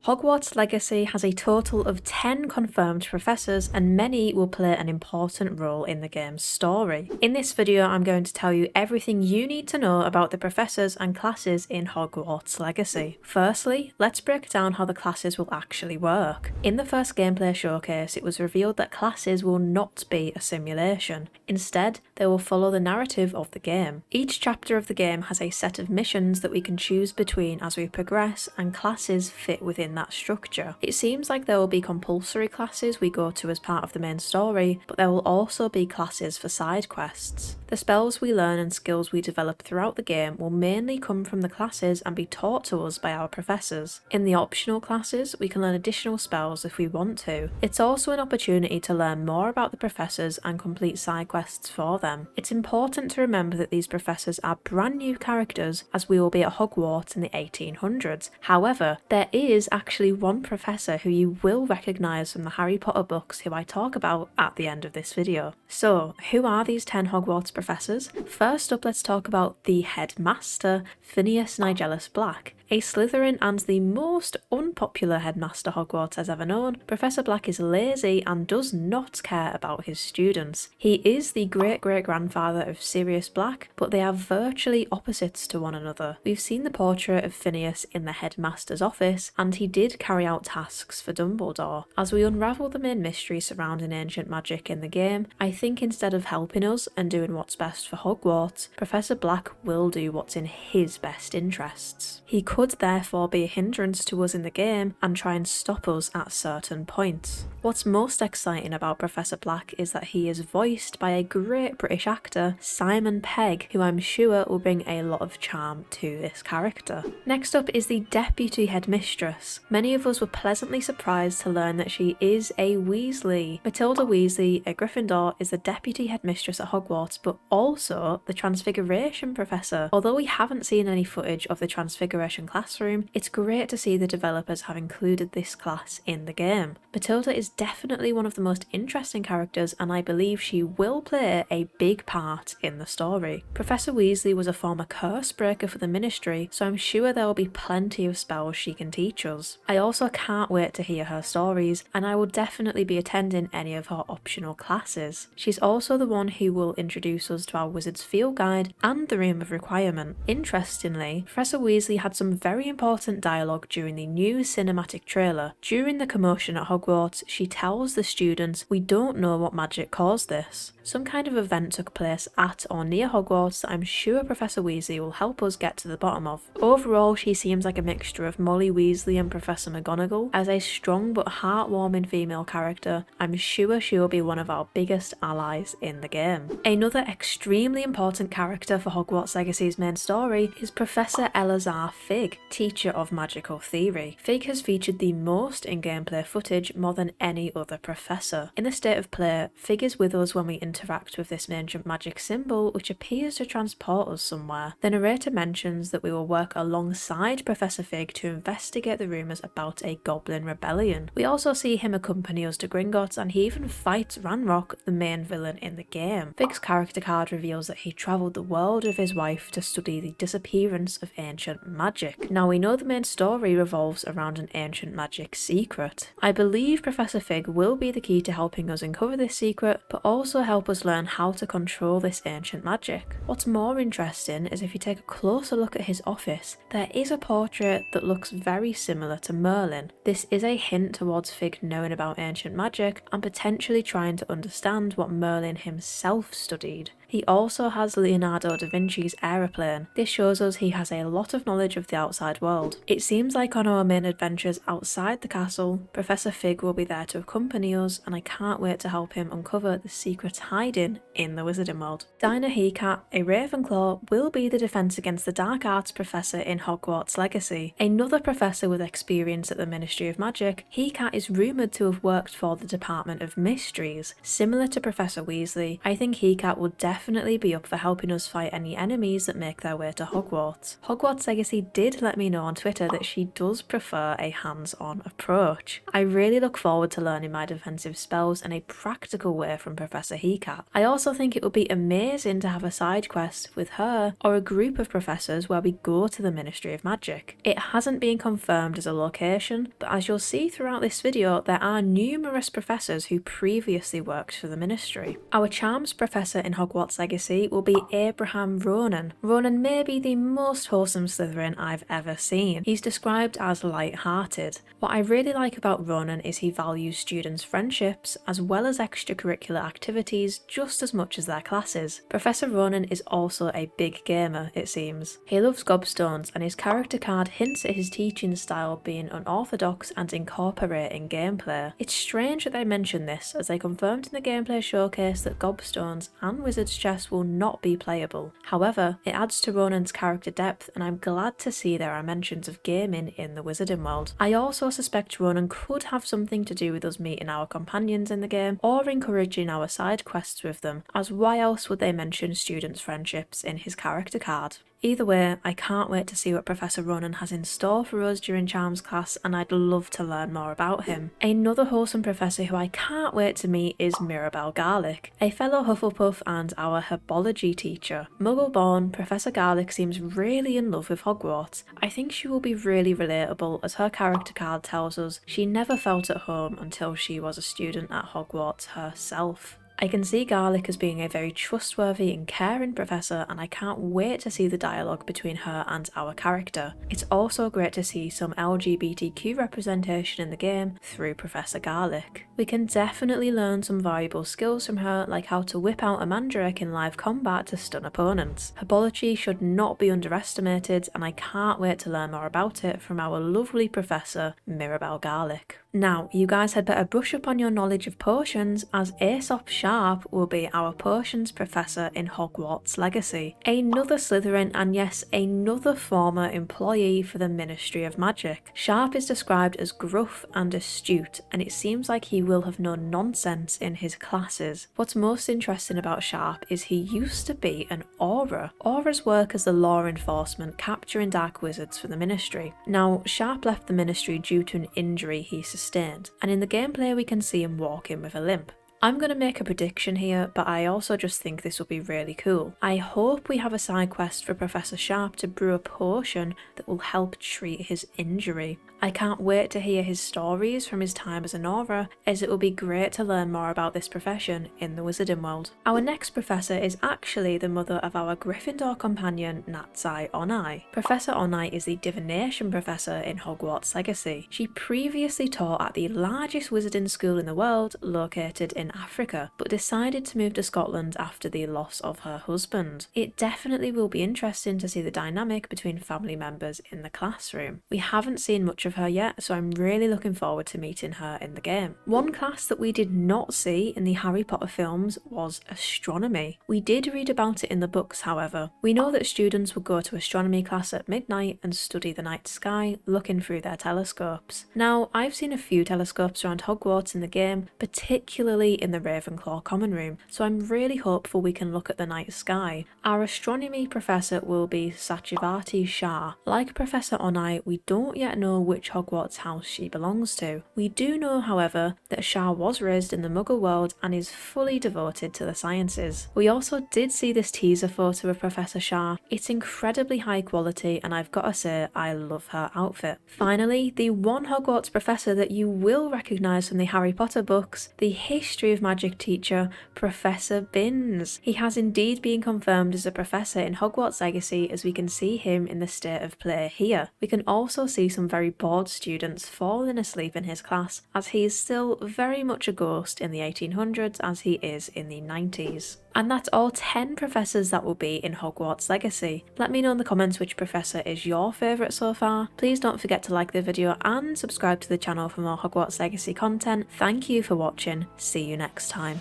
Hogwarts Legacy has a total of 10 confirmed professors, and many will play an important role in the game's story. In this video, I'm going to tell you everything you need to know about the professors and classes in Hogwarts Legacy. Firstly, let's break down how the classes will actually work. In the first gameplay showcase, it was revealed that classes will not be a simulation. Instead, they will follow the narrative of the game. Each chapter of the game has a set of missions that we can choose between as we progress, and classes fit within that structure. It seems like there will be compulsory classes we go to as part of the main story, but there will also be classes for side quests. The spells we learn and skills we develop throughout the game will mainly come from the classes and be taught to us by our professors. In the optional classes, we can learn additional spells if we want to. It's also an opportunity to learn more about the professors and complete side quests for them. It's important to remember that these professors are brand new characters, as we will be at Hogwarts in the 1800s. However, there is actually one professor who you will recognise from the Harry Potter books who I talk about at the end of this video. So, who are these 10 Hogwarts professors? First up, let's talk about the headmaster, Phineas Nigellus Black. A Slytherin and the most unpopular headmaster Hogwarts has ever known, Professor Black is lazy and does not care about his students. He is the great-great-grandfather of Sirius Black, but they are virtually opposites to one another. We've seen the portrait of Phineas in the headmaster's office, and he did carry out tasks for Dumbledore. As we unravel the main mystery surrounding ancient magic in the game, I think instead of helping us and doing what's best for Hogwarts, Professor Black will do what's in his best interests. He could therefore be a hindrance to us in the game and try and stop us at certain points. What's most exciting about Professor Black is that he is voiced by a great British actor, Simon Pegg, who I'm sure will bring a lot of charm to this character. Next up is the Deputy Headmistress. Many of us were pleasantly surprised to learn that she is a Weasley. Matilda Weasley, a Gryffindor, is the Deputy Headmistress at Hogwarts, but also the Transfiguration Professor. Although we haven't seen any footage of the Transfiguration classroom, it's great to see the developers have included this class in the game. Matilda is definitely one of the most interesting characters, and I believe she will play a big part in the story. Professor Weasley was a former curse breaker for the Ministry, so I'm sure there will be plenty of spells she can teach us. I also can't wait to hear her stories, and I will definitely be attending any of her optional classes. She's also the one who will introduce us to our Wizard's Field Guide and the Room of Requirement. Interestingly, Professor Weasley had some very important dialogue during the new cinematic trailer. During the commotion at Hogwarts, she tells the students, "We don't know what magic caused this." Some kind of event took place at or near Hogwarts that I'm sure Professor Weasley will help us get to the bottom of. Overall, she seems like a mixture of Molly Weasley and Professor McGonagall. As a strong but heartwarming female character, I'm sure she'll be one of our biggest allies in the game. Another extremely important character for Hogwarts Legacy's main story is Professor Eleazar Fig, teacher of magical theory. Fig has featured the most in gameplay footage, more than any other professor. In the state of play, Fig is with us when we interact with this ancient magic symbol, which appears to transport us somewhere. The narrator mentions that we will work alongside Professor Fig to investigate the rumours about a goblin rebellion. We also see him accompany us to Gringotts, and he even fights Ranrock, the main villain in the game. Fig's character card reveals that he travelled the world with his wife to study the disappearance of ancient magic. Now we know the main story revolves around an ancient magic secret. I believe Professor Fig will be the key to helping us uncover this secret, but also help us learn how to control this ancient magic. What's more interesting is if you take a closer look at his office, there is a portrait that looks very similar to Merlin. This is a hint towards Fig knowing about ancient magic and potentially trying to understand what Merlin himself studied. He also has Leonardo da Vinci's aeroplane. This shows us he has a lot of knowledge of the outside world. It seems like on our main adventures outside the castle, Professor Fig will be there to accompany us, and I can't wait to help him uncover the secrets hiding in the wizarding world. Hica, a Ravenclaw, will be the defense against the dark arts professor in Hogwarts Legacy. Another professor with experience at the Ministry of Magic, Hica is rumoured to have worked for the Department of Mysteries. Similar to Professor Weasley, I think Hica will definitely definitely be up for helping us fight any enemies that make their way to Hogwarts. Hogwarts Legacy did let me know on Twitter that she does prefer a hands-on approach. I really look forward to learning my defensive spells in a practical way from Professor Hica. I also think it would be amazing to have a side quest with her or a group of professors where we go to the Ministry of Magic. It hasn't been confirmed as a location, but as you'll see throughout this video, there are numerous professors who previously worked for the Ministry. Our Charms professor in Hogwarts Legacy will be Abraham Ronan. Ronan may be the most wholesome Slytherin I've ever seen. He's described as light-hearted. What I really like about Ronan is he values students' friendships as well as extracurricular activities just as much as their classes. Professor Ronan is also a big gamer, it seems. He loves gobstones, and his character card hints at his teaching style being unorthodox and incorporating gameplay. It's strange that they mention this, as they confirmed in the gameplay showcase that gobstones and wizard's chess will not be playable. However, it adds to Ronan's character depth, and I'm glad to see there are mentions of gaming in the wizarding world. I also suspect Ronan could have something to do with us meeting our companions in the game or encouraging our side quests with them, as why else would they mention students' friendships in his character card? Either way, I can't wait to see what Professor Ronan has in store for us during Charms class, and I'd love to learn more about him. Another wholesome professor who I can't wait to meet is Mirabelle Garlick, a fellow Hufflepuff and our herbology teacher. Muggle-born, Professor Garlick seems really in love with Hogwarts. I think she will be really relatable, as her character card tells us she never felt at home until she was a student at Hogwarts herself. I can see Garlick as being a very trustworthy and caring professor, and I can't wait to see the dialogue between her and our character. It's also great to see some LGBTQ representation in the game through Professor Garlick. We can definitely learn some valuable skills from her, like how to whip out a mandrake in live combat to stun opponents. Herbology should not be underestimated, and I can't wait to learn more about it from our lovely professor, Mirabelle Garlick. Now, you guys had better brush up on your knowledge of potions, as Aesop Sharp will be our potions professor in Hogwarts Legacy. Another Slytherin, and yes, another former employee for the Ministry of Magic. Sharp is described as gruff and astute, and it seems like he will have no nonsense in his classes. What's most interesting about Sharp is he used to be an Auror. Aurors work as the law enforcement, capturing dark wizards for the Ministry. Now, Sharp left the Ministry due to an injury he sustained, and in the gameplay we can see him walking with a limp. I'm going to make a prediction here, but I also just think this will be really cool. I hope we have a side quest for Professor Sharp to brew a potion that will help treat his injury. I can't wait to hear his stories from his time as an Auror, as it will be great to learn more about this profession in the wizarding world. Our next professor is actually the mother of our Gryffindor companion, Onai. Professor Onai is the divination professor in Hogwarts Legacy. She previously taught at the largest wizarding school in the world, located in Africa, but decided to move to Scotland after the loss of her husband. It definitely will be interesting to see the dynamic between family members in the classroom. We haven't seen much of her yet, so I'm really looking forward to meeting her in the game. One class that we did not see in the Harry Potter films was astronomy. We did read about it in the books, however. We know that students would go to astronomy class at midnight and study the night sky, looking through their telescopes. Now, I've seen a few telescopes around Hogwarts in the game, particularly in the Ravenclaw common room, so I'm really hopeful we can look at the night sky. Our astronomy professor will be Satyavati Shah. Like Professor Onai, we don't yet know which Hogwarts house she belongs to. We do know, however, that Shah was raised in the Muggle world and is fully devoted to the sciences. We also did see this teaser photo of Professor Shah. It's incredibly high quality, and I've got to say I love her outfit. Finally, the one Hogwarts professor that you will recognise from the Harry Potter books, the History of Magic teacher, Professor Binks. He has indeed been confirmed as a professor in Hogwarts Legacy, as we can see him in the state of play here. We can also see some very bored students falling asleep in his class, as he is still very much a ghost in the 1800s as he is in the 90s. And that's all 10 professors that will be in Hogwarts Legacy. Let me know in the comments which professor is your favourite so far. Please don't forget to like the video and subscribe to the channel for more Hogwarts Legacy content. Thank you for watching. See you next time.